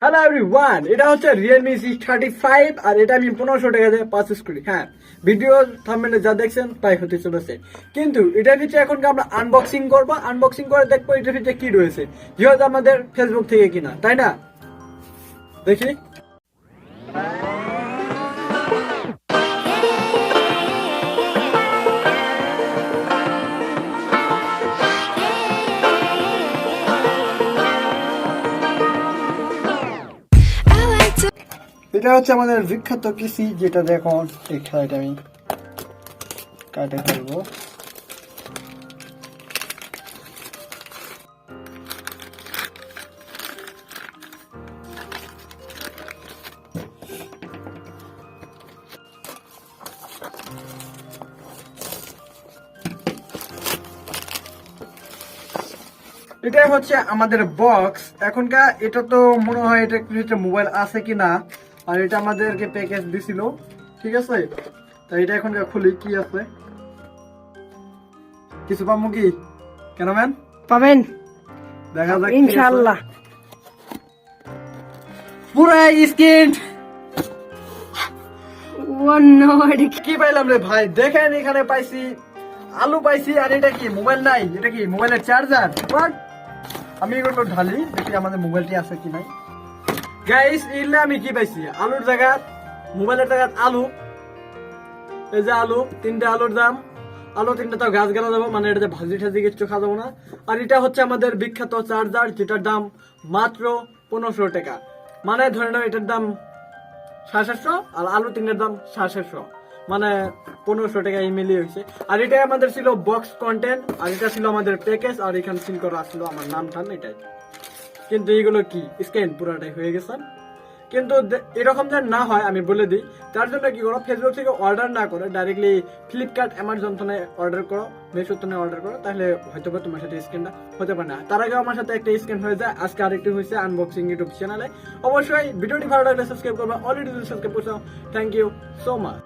Hello everyone, এটা হচ্ছে Realme c35 আর এটা আমি 1500 টাকা দিয়ে পারচেজ করি। হ্যাঁ, ভিডিও থাম্বনেলে যা দেখছেন তাই হতে চলেছে, কিন্তু এটার ভিতরে এখন আমরা আনবক্সিং করবো। আনবক্সিং করে দেখবো এটার ভিতরে কি রয়েছে, যেহেতু আমাদের ফেসবুক থেকে কিনা, তাই না? দেখি। এটা হচ্ছে আমাদের বিখ্যাত পিসি, যেটা দেখুন এই খেলাটা আমি কাটে ফেলবো। এটাই হচ্ছে আমাদের বক্স এখনকার। এটা তো মনে হয় এটা একটা মোবাইল আছে কিনা, আর এটা আমাদেরকে প্যাকেজ দিছিল, ঠিক আছে? তাই এটা এখনকার খুলি, কি আছে কিছু পাবো কি? কেন ম্যান পাবেন দেখা যাক ইনশাআল্লাহ। পুরো স্ক্রিন কি কি পাইলাম রে ভাই, দেখেন এখানে পাইছি আলু পাইছি, আর এটা কি মোবাইল নাই, এটা কি মোবাইলের চার্জার? আমি এগুলো ঢালি দেখি আমাদের মোবাইলটি আছে কি নাই। গাইস ইলে আমি কি পাইছি, আলুর জায়গা মোবাইলের জায়গা আলু। এই যে আলু, 3টে আলুর দাম, আলু 3টে তাও গাছ গালা যাবো, মানে এটাতে ভাজি ঠাজি কিছু খাওয়া যাবো না। আর এটা হচ্ছে আমাদের বিখ্যাত চার্জার, যেটার দাম মাত্র 1500 টাকা। মানে ধরে নাও এটার দাম 750, আর আলু 3টার দাম 750, মানে 1500 টাকা মিলিয়ে হয়েছে। আর এটাই আমাদের ছিল বক্স কন্টেন্ট, আর এটা ছিল আমাদের প্যাকেজ, আর এখানে সিল করা আসলো আমার নাম টান এটাই। কিন্তু এইগুলো কি স্ক্যান পুরাটাই হয়ে গেছে। কিন্তু এরকম যেন না হয় আমি বলে দিই, তার জন্য কি করো, ফেসবুক থেকে অর্ডার না করে ডাইরেক্টলি ফ্লিপকার্ট অ্যামাজন থেকে অর্ডার করো, মিশো থেকে অর্ডার করো, তাহলে হয়তো বা তোমার সাথে স্ক্যানটা হতে পারে না। তার আগে আমার সাথে একটা স্ক্যান হয়ে যায়, আজকে আরেকটি হয়েছে আনবক্সিং ইউটিউব চ্যানেলে। অবশ্যই ভিডিওটি ভালো লাগলে সাবস্ক্রাইব করবে, অলরেডি সাবস্ক্রাইব করছো, থ্যাংক ইউ সো মাচ।